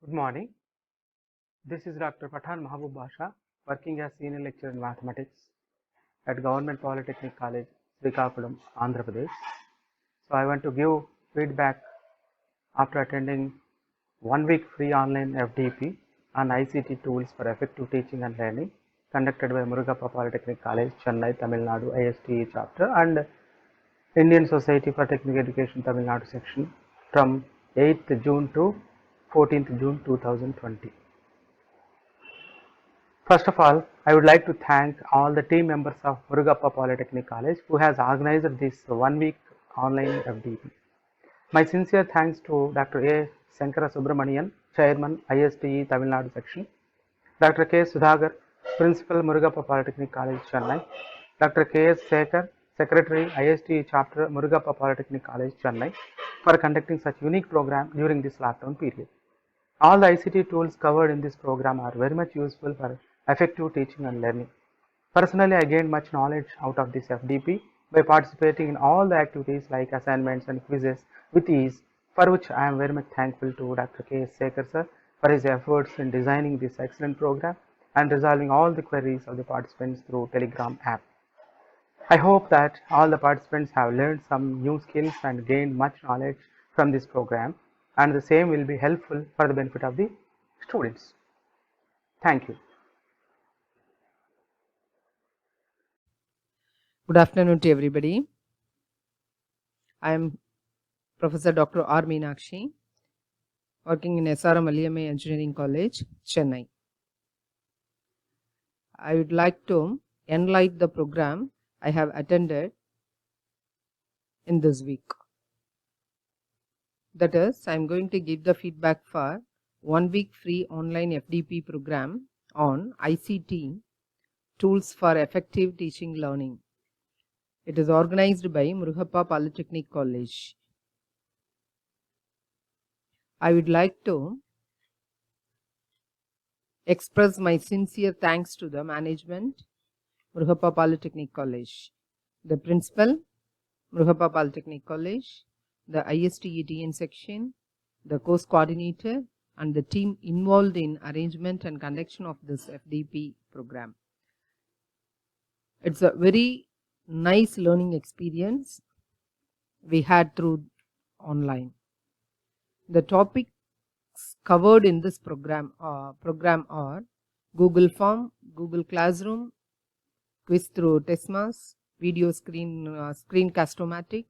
Good morning. This is Dr. Pathan Mahabub Basha, working as Senior Lecturer in Mathematics at Government Polytechnic College, Srikakulam, Andhra Pradesh. So I want to give feedback after attending 1 week free online FDP on ICT tools for effective teaching and learning conducted by Murugappa Polytechnic College, Chennai, Tamil Nadu, ISTE chapter and Indian Society for Technical Education, Tamil Nadu section from 8th June to 14th June 2020. First of all, I would like to thank all the team members of Murugappa Polytechnic College who has organized this 1 week online FDP. My sincere thanks to Dr. A. Shankara Subramanian, Chairman, ISTE Tamil Nadu section, Dr. K. Sudhagar, Principal, Murugappa Polytechnic College, Chennai, Dr. K. S. Sekhar, Secretary, ISTE Chapter, Murugappa Polytechnic College, Chennai, for conducting such unique program during this lockdown period. All the ICT tools covered in this program are very much useful for effective teaching and learning. Personally, I gained much knowledge out of this FDP by participating in all the activities like assignments and quizzes with ease, for which I am very much thankful to Dr. K. S. Sekhar sir for his efforts in designing this excellent program and resolving all the queries of the participants through Telegram app. I hope that all the participants have learned some new skills and gained much knowledge from this program, and the same will be helpful for the benefit of the students. Thank you. Good afternoon to everybody. I am Professor Dr. R. Meenakshi, working in SRM Aliyamai Engineering College, Chennai. I would like to enlighten the program I have attended in this week. That is, I am going to give the feedback for 1 week free online FDP program on ICT tools for effective teaching learning. It is organized by Murugappa Polytechnic College. I would like to express my sincere thanks to the management, Murugappa Polytechnic College, the principal, Murugappa Polytechnic College, the ISTE section, the course coordinator, and the team involved in arrangement and conduction of this FDP program. It's a very nice learning experience we had through online. The topics covered in this program are Google Form, Google Classroom, quiz through Testmas, video screencast-o-matic,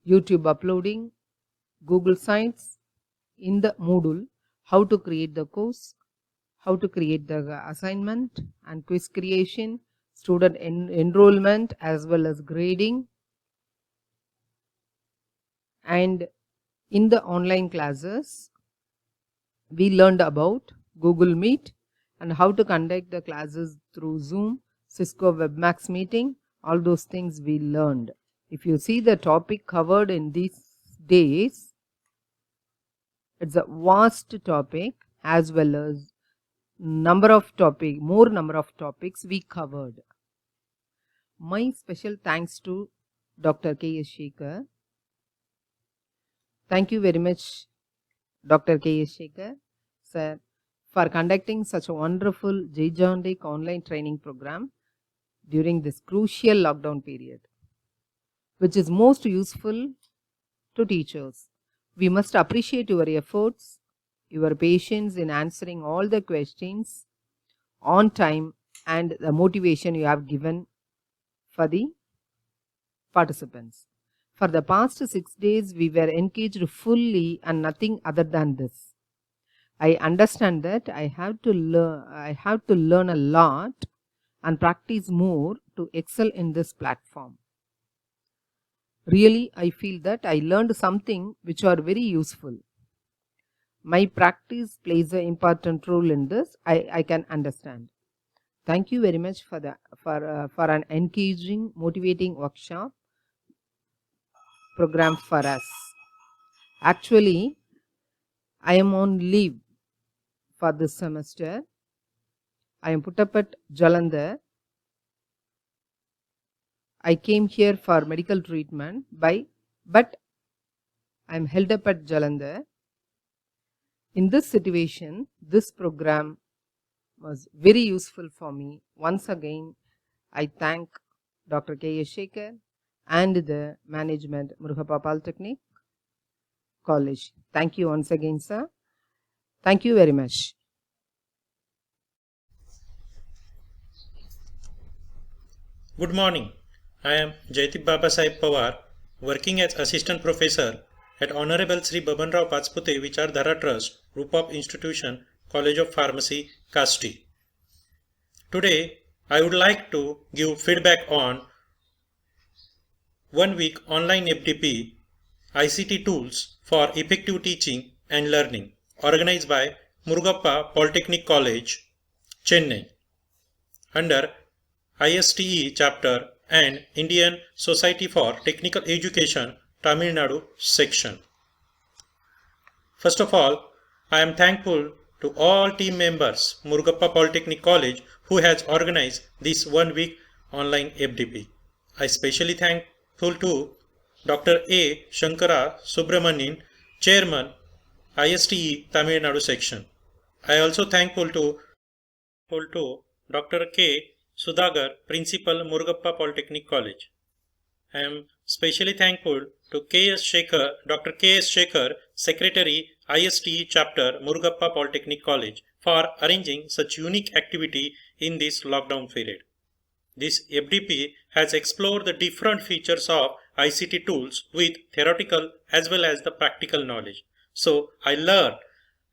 YouTube uploading, Google Sites, in the Moodle, how to create the course, how to create the assignment and quiz creation, student enrollment as well as grading, and in the online classes we learned about Google Meet and how to conduct the classes through Zoom, Cisco WebMax meeting. All those things we learned. If you see the topic covered in these days, it's a vast topic as well as more number of topics we covered. My special thanks to Dr. K. S. Sekhar. Thank you very much, Dr. K. S. Sekhar, sir, for conducting such a wonderful gigantic online training program during this crucial lockdown period, which is most useful to teachers. We must appreciate your efforts, your patience in answering all the questions on time, and the motivation you have given for the participants. For the past 6 days, we were engaged fully and nothing other than this. I understand that I have to learn a lot and practice more to excel in this platform. Really, I feel that I learned something which are very useful. My practice plays an important role in this. I can understand. Thank you very much for an engaging, motivating workshop program for us. Actually, I am on leave for this semester. I am put up at Jalandhar. I came here for medical treatment but I am held up at Jalandhar. In this situation, this program was very useful for me. Once again, I thank Dr. K.S. Shekhar and the management Murugappa Polytechnic College. Thank you once again, sir. Thank you very much. Good morning. I am Jaitip Babasaheb Pawar, working as Assistant Professor at Honorable Sri Babanrao Pachpute Vichardhara Trust, Rupop Institution, College of Pharmacy, Kasti. Today, I would like to give feedback on 1 week online FDP ICT tools for effective teaching and learning organized by Murugappa Polytechnic College, Chennai under ISTE chapter and Indian Society for Technical Education, Tamil Nadu section. First of all, I am thankful to all team members Murugappa Polytechnic College who has organized this 1 week online FDP. I especially thankful to Dr. A. Shankara Subramanian, Chairman, ISTE Tamil Nadu section. I also thankful to Dr. K. Sudhagar, Principal, Murugappa Polytechnic College. I am specially thankful to Dr. K.S. Shekhar, Secretary, ISTE Chapter, Murugappa Polytechnic College, for arranging such unique activity in this lockdown period. This FDP has explored the different features of ICT tools with theoretical as well as the practical knowledge. So I learn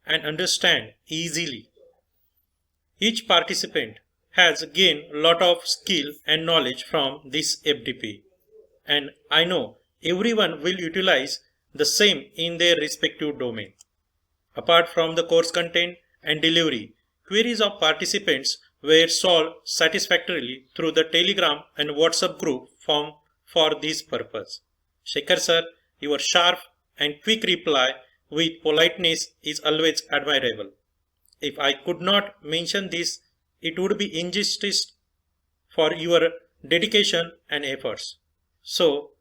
and understand easily. Each participant has gained a lot of skill and knowledge from this FDP, and I know everyone will utilize the same in their respective domain. Apart from the course content and delivery, queries of participants were solved satisfactorily through the Telegram and WhatsApp group formed for this purpose. Shekhar sir, your sharp and quick reply with politeness is always admirable. If I could not mention this, it would be injustice for your dedication and efforts. So,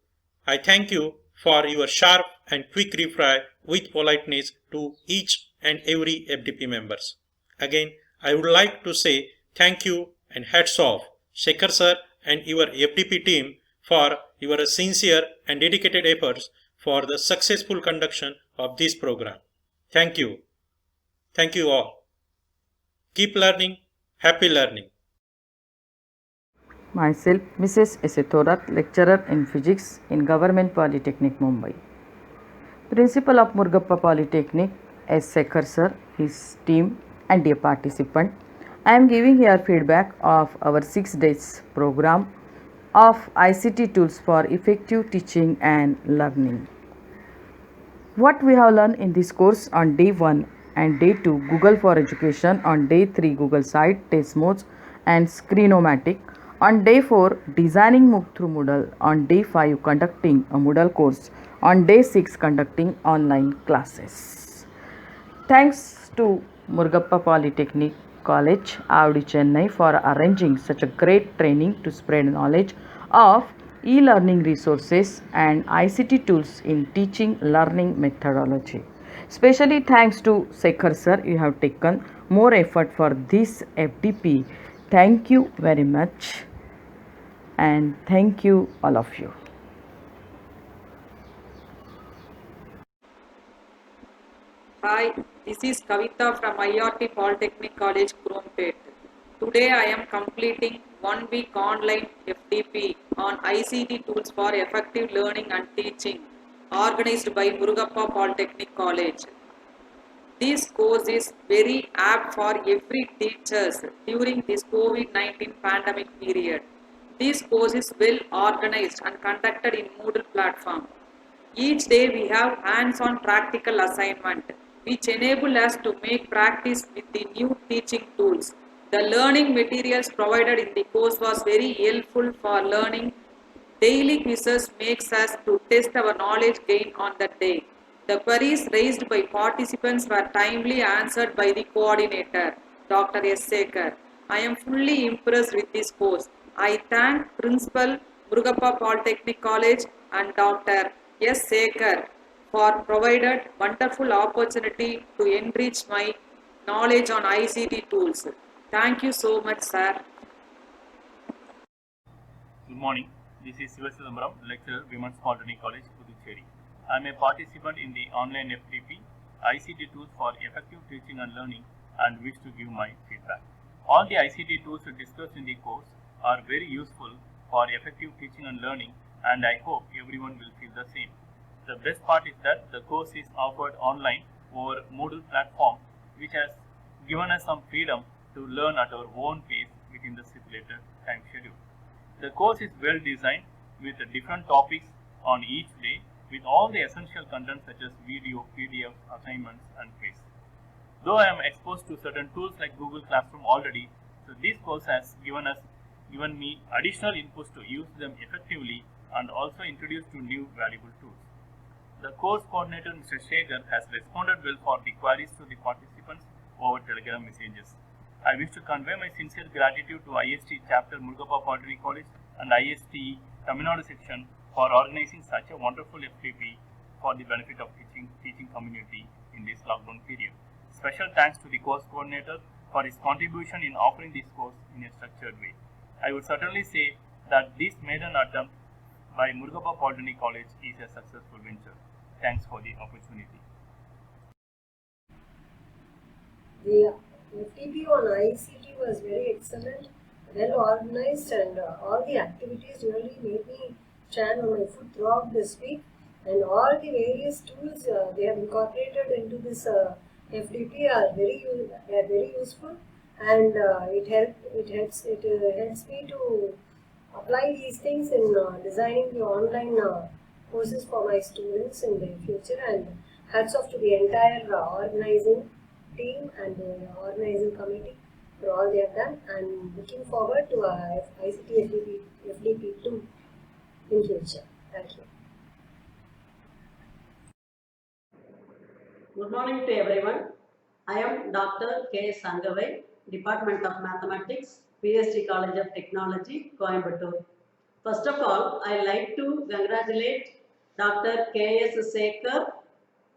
I thank you for your sharp and quick reply with politeness to each and every FDP members. Again, I would like to say thank you and hats off, Shekhar sir and your FDP team for your sincere and dedicated efforts for the successful conduction of this program. Thank you. Thank you all. Keep learning. Happy learning. Myself, Mrs. S. Thorat, lecturer in physics in Government Polytechnic, Mumbai. Principal of Murugappa Polytechnic, S. Shekhar sir, his team and dear participant. I am giving here feedback of our 6 days program of ICT tools for effective teaching and learning. What we have learned in this course on day 1 and day 2 Google for Education, on day 3 Google Site, Test Modes and Screenomatic, on day 4 Designing MOOC through Moodle, on day 5 Conducting a Moodle course, on day 6 Conducting online classes. Thanks to Murugappa Polytechnic College, Avadi, Chennai for arranging such a great training to spread knowledge of e-learning resources and ICT tools in teaching learning methodology. Especially thanks to Shekhar sir, you have taken more effort for this FDP. Thank you very much and thank you all of you. Hi, this is Kavita from IRT Polytechnic College, Krompet. Today I am completing 1 week online FDP on ICT tools for effective learning and teaching organized by Murugappa Polytechnic College. This course is very apt for every teachers during this COVID-19 pandemic period. This course is well organized and conducted in Moodle platform. Each day we have hands-on practical assignment which enable us to make practice with the new teaching tools. The learning materials provided in the course was very helpful for learning. Daily quizzes makes us to test our knowledge gain on that day. The queries raised by participants were timely answered by the coordinator, Dr. S. Shekhar. I am fully impressed with this course. I thank Principal Murugappa Polytechnic College and Dr. S. Shekhar for provided wonderful opportunity to enrich my knowledge on ICT tools. Thank you so much, sir. Good morning. This is Sivasidambaram, lecturer, Women's Polytechnic College, Puducherry. I am a participant in the online FTP ICT tools for effective teaching and learning and wish to give my feedback. All the ICT tools discussed in the course are very useful for effective teaching and learning, and I hope everyone will feel the same. The best part is that the course is offered online over Moodle platform, which has given us some freedom to learn at our own pace within the stipulated time schedule. The course is well designed with different topics on each day with all the essential content such as video, PDF, assignments and quiz. Though I am exposed to certain tools like Google Classroom already, so this course has given me additional inputs to use them effectively and also introduced to new valuable tools. The course coordinator Mr. Shekhar has responded well for the queries to the participants over Telegram messages. I wish to convey my sincere gratitude to IST chapter Murugappa Polytechnic College and IST Tamil Nadu section for organizing such a wonderful FTP for the benefit of teaching community in this lockdown period. Special thanks to the course coordinator for his contribution in offering this course in a structured way. I would certainly say that this maiden attempt by Murugappa Polytechnic College is a successful venture. Thanks for the opportunity. The FTP on ICT was very excellent, well organized, and all the activities really made me stand on my foot throughout this week. And all the various tools they have incorporated into this FTP are very useful, and it helps me to apply these things in designing the online courses for my students in the future. And hats off to the entire organizing team and the organizing committee for all they have done, and looking forward to ICT FDP 2 in future. Thank you. Good morning to everyone. I am Dr. K. Sangavai, Department of Mathematics, PSG College of Technology, Coimbatore. First of all, I like to congratulate Dr. K. S. Shekhar,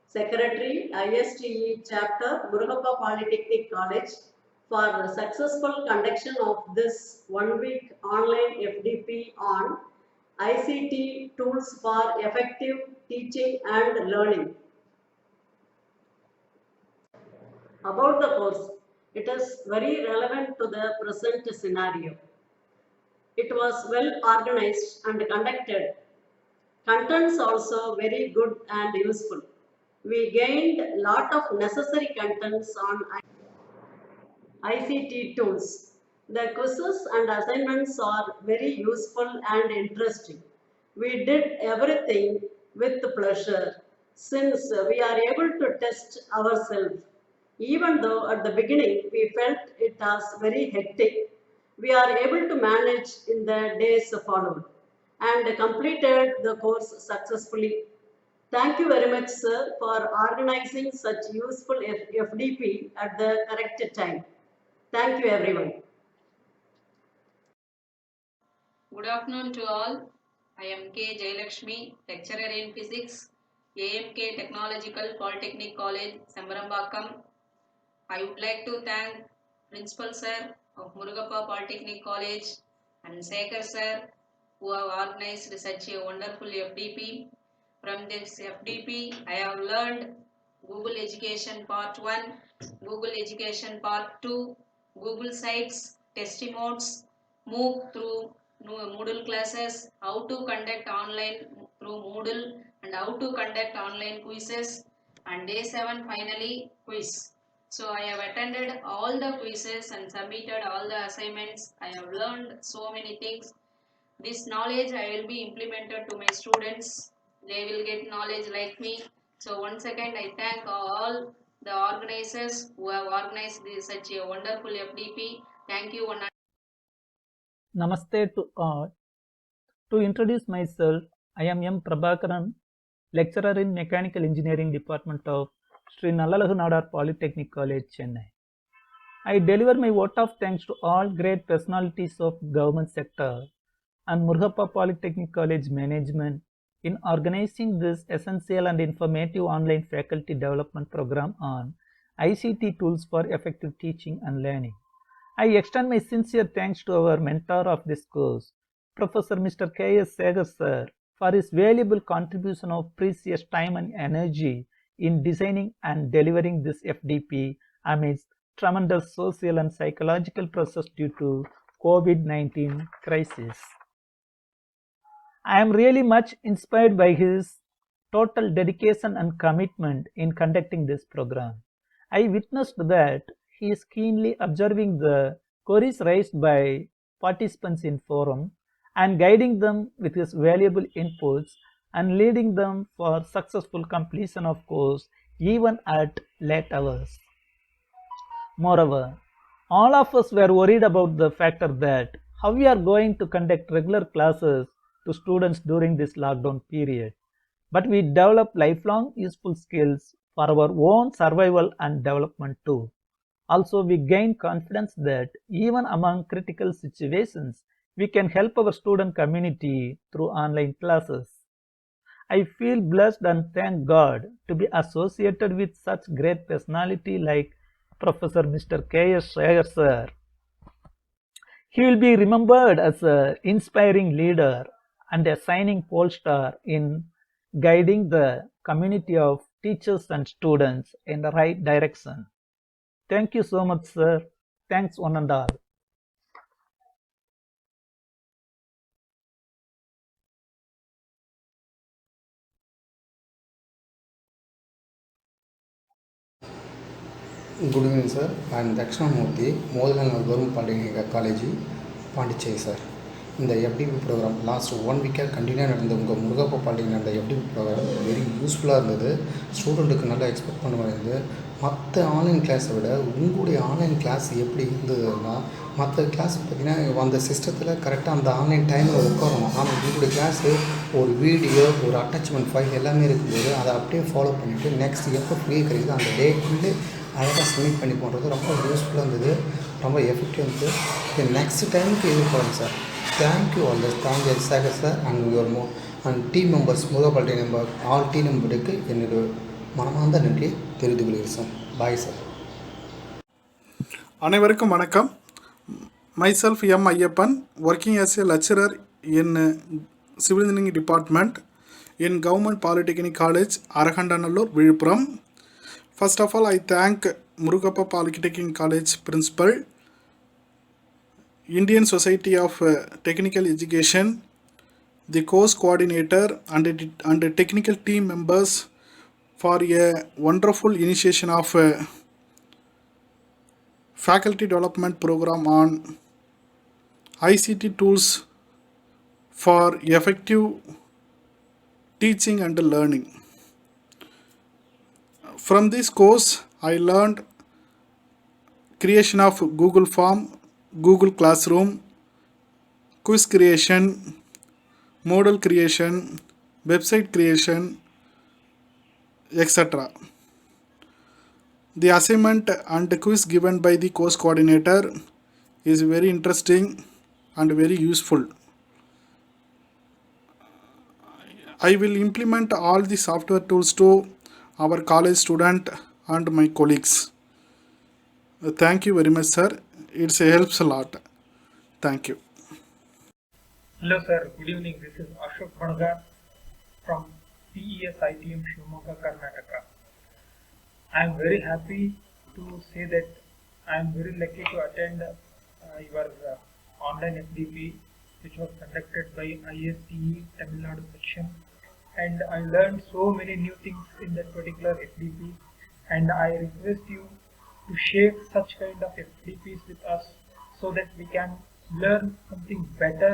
Secretary, ISTE Chapter, Murugappa Polytechnic College, for the successful conduction of this one-week online FDP on ICT tools for effective teaching and learning. About the course, it is very relevant to the present scenario. It was well organized and conducted. Contents also very good and useful. We gained a lot of necessary contents on ICT tools. The quizzes and assignments are very useful and interesting. We did everything with pleasure since we are able to test ourselves. Even though at the beginning we felt it was very hectic, we are able to manage in the days followed and completed the course successfully. Thank you very much, sir, for organizing such useful FDP at the correct time. Thank you, everyone. Good afternoon to all. I am K. Jayalakshmi, lecturer in physics, AMK Technological Polytechnic College, Sembarambakam. I would like to thank Principal Sir of Murugappa Polytechnic College and Shekhar Sir, who have organized such a wonderful FDP. From this FDP, I have learned Google Education Part 1, Google Education Part 2, Google Sites, Testimodes, move through Moodle classes, how to conduct online through Moodle, and how to conduct online quizzes, and day 7 finally quiz. So I have attended all the quizzes and submitted all the assignments. I have learned so many things. This knowledge I will be implemented to my students. They will get knowledge like me. So once again I thank all the organizers who have organized such a wonderful FDP. Thank you. Namaste to all. To introduce myself, I am M. Prabhakaran, lecturer in Mechanical Engineering Department of Sri Nallalagu Nadar Polytechnic College, Chennai. I deliver my vote of thanks to all great personalities of government sector and Murugappa Polytechnic College management, in organizing this essential and informative online faculty development program on ICT tools for effective teaching and learning. I extend my sincere thanks to our mentor of this course, Professor Mr. K.S. Segar sir, for his valuable contribution of precious time and energy in designing and delivering this FDP amidst tremendous social and psychological pressures due to COVID-19 crisis. I am really much inspired by his total dedication and commitment in conducting this program. I witnessed that he is keenly observing the queries raised by participants in forum and guiding them with his valuable inputs and leading them for successful completion of course even at late hours. Moreover, all of us were worried about the factor that how we are going to conduct regular classes to students during this lockdown period. But we develop lifelong useful skills for our own survival and development too. Also, we gain confidence that even among critical situations, we can help our student community through online classes. I feel blessed and thank God to be associated with such great personality like Professor Mr. K.S. Segar sir. He will be remembered as an inspiring leader and a shining pole star in guiding the community of teachers and students in the right direction. Thank you so much, sir. Thanks one and all. Good evening, sir. I am Dakshinamurthy, Motilal Government Polytechnic College, Pondicherry, sir. இந்த FDP program last 1 வீக்காக கண்டினியூவாக நடந்த உங்கள் Murugappa politic நடந்த FDP program very யூஸ்ஃபுல்லாக இருந்தது. ஸ்டூடெண்ட்டுக்கு நல்லா எக்ஸ்பெக்ட் பண்ண மாதிரி இருந்தது. மற்ற ஆன்லைன் கிளாஸை விட உங்களுடைய ஆன்லைன் கிளாஸ் எப்படி இருந்ததுன்னா, மற்ற கிளாஸ் பார்த்திங்கன்னா அந்த சிஸ்டத்தில் கரெக்டாக அந்த ஆன்லைன் டைமில் உட்காரணும். ஆனால் உங்களுடைய கிளாஸு ஒரு வீடியோ, ஒரு அட்டாச்மெண்ட் ஃபைல் எல்லாமே இருக்கும்போது அதை அப்படியே ஃபாலோ பண்ணிவிட்டு நெக்ஸ்ட் எப்போ ஃப்ரீ கிடைக்குது அந்த டேக்குள்ளே அழகாக சப்மிட் பண்ணி போடுறது ரொம்ப யூஸ்ஃபுல்லாக இருந்தது, ரொம்ப எஃபெக்டிவாக இருந்தது. நெக்ஸ்ட் டைமுக்கு எதிர்பார்க்குறேன் sir. Thank you all the thank you Shekar sir and your and team members Murugappa number all team மெம்பருக்கு என்னுடைய மனமார்ந்த நன்றியை தெரிவித்துக் கொள்கிறேன் சார். Bye sir. அனைவருக்கும் வணக்கம். myself M. Ayyappan, working as a lecturer in Civil Engineering Department in Government Polytechnic College, Arakandanallur, Viluppuram. First of all, I thank Murugappa Polytechnic College Principal, Indian Society of Technical Education, the course coordinator and the technical team members for a wonderful initiation of faculty development program on ICT tools for effective teaching and learning. From this course, I learned creation of Google Form, Google Classroom, quiz creation, model creation, website creation, etc. The assignment and quiz given by the course coordinator is very interesting and very useful. I will implement all the software tools to our college student and my colleagues. Thank you very much, sir. It helps a lot. Thank you. Hello, sir. Good evening. This is Ashok Banagar from PES ITM Shivamogga, Karnataka. I am very happy to say that I am very lucky to attend your online FDP, which was conducted by ISTE Tamil Nadu section, and I learned so many new things in that particular FDP, and I request you to share such kind of FDPs with us so that we can learn something better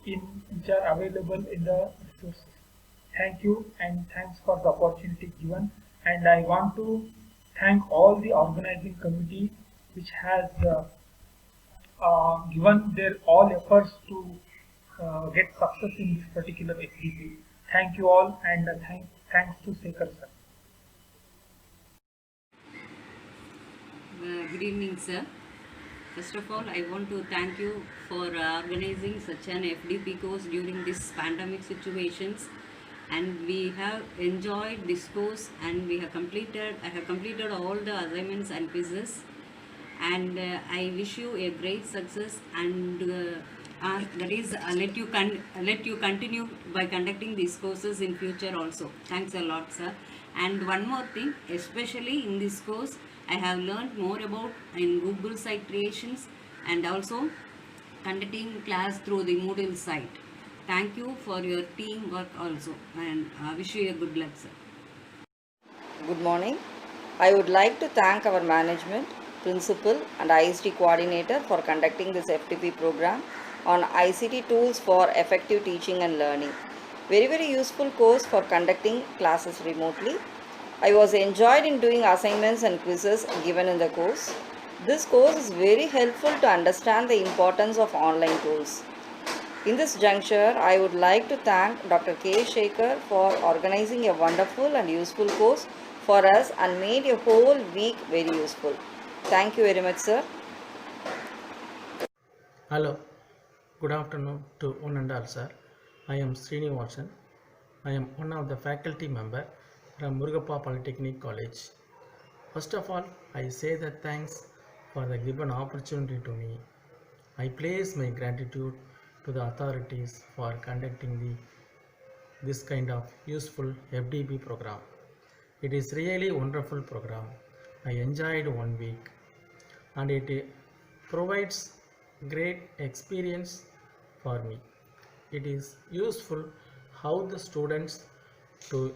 which are available in the resources. Thank you, and thanks for the opportunity given, and I want to thank all the organizing committee which has given their all efforts to get success in this particular FDP. Thank you all, and thanks to Sekhar sir. Good evening, sir. First of all, I want to thank you for organizing such an FDP course during this pandemic situations. and we have enjoyed this course, and I have completed all the assignments and quizzes, and I wish you a great success, and let you continue by conducting these courses in future also. Thanks a lot, sir. And one more thing, especially in this course, I have learned more about in Google site creations and also conducting class through the Moodle site. Thank you for your teamwork also, and I wish you a good luck, sir. Good morning. I would like to thank our management, principal and ICT coordinator for conducting this FTP program on ICT tools for effective teaching and learning. Very useful course for conducting classes remotely. I was enjoyed in doing assignments and quizzes given in the course. This course is very helpful to understand the importance of online tools. In this juncture, I would like to thank Dr. K. Shekhar for organizing a wonderful and useful course for us and made a whole week very useful. Thank you very much, sir. Hello, good afternoon to one and all, sir. I am Srinivasan. I am one of the faculty member from Murugappa Polytechnic College. First of all, I say that thanks for the given opportunity to me. I place my gratitude to the authorities for conducting this kind of useful FDP program. It is really wonderful program. I enjoyed 1 week, and it provides great experience for me. It is useful how the students to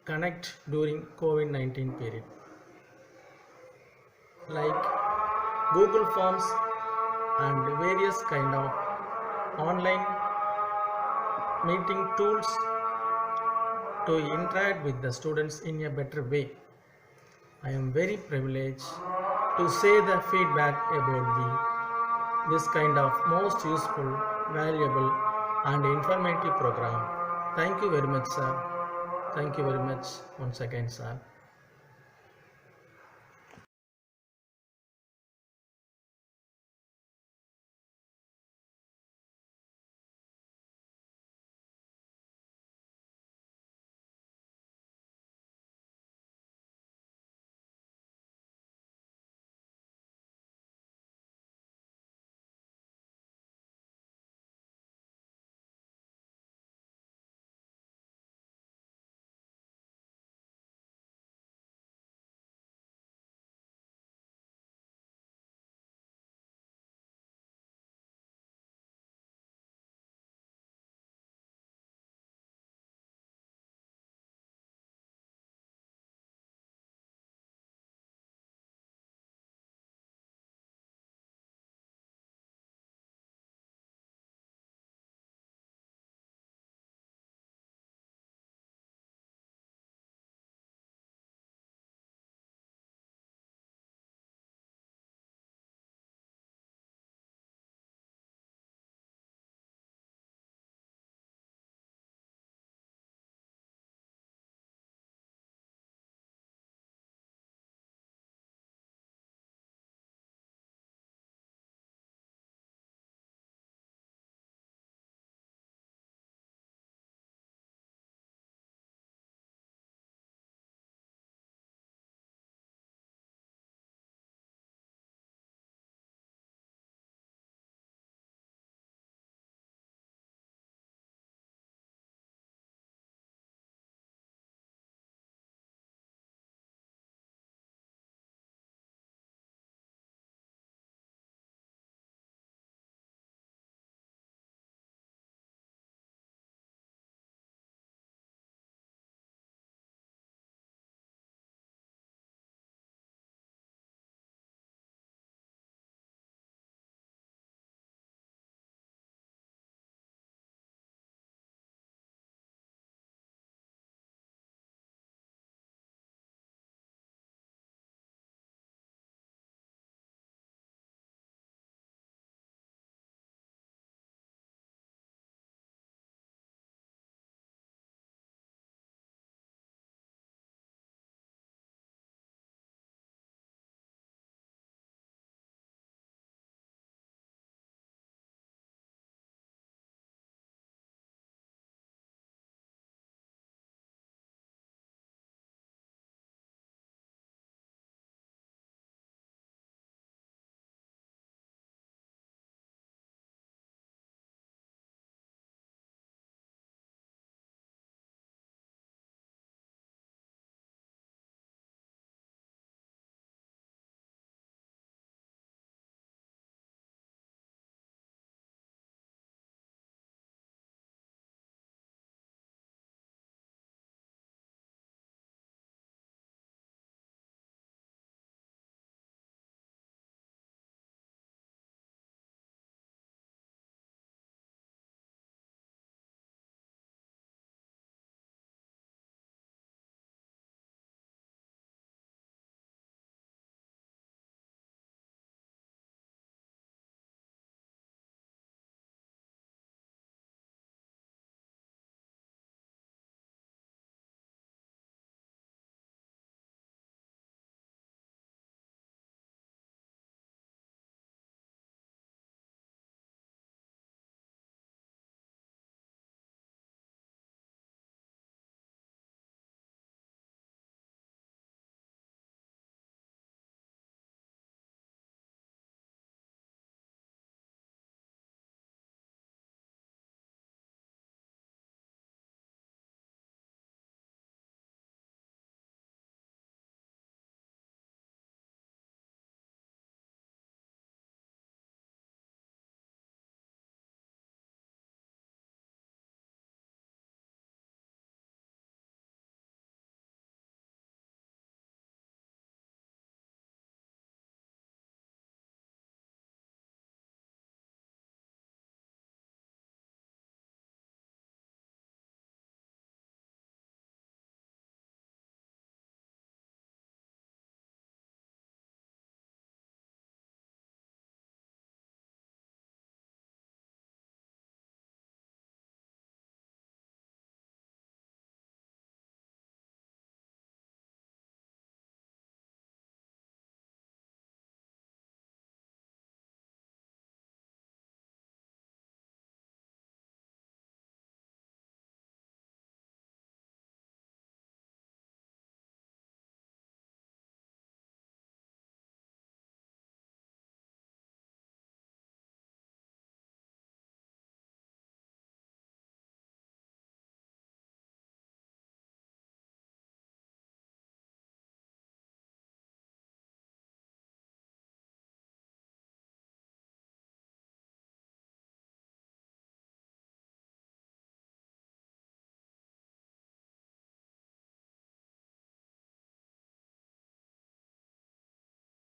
connect during COVID-19 period, like Google Forms and various kind of online meeting tools to interact with the students in a better way. I am very privileged to say the feedback about this kind of most useful, valuable and informative program. Thank you very much, sir. Thank you very much once again, sir.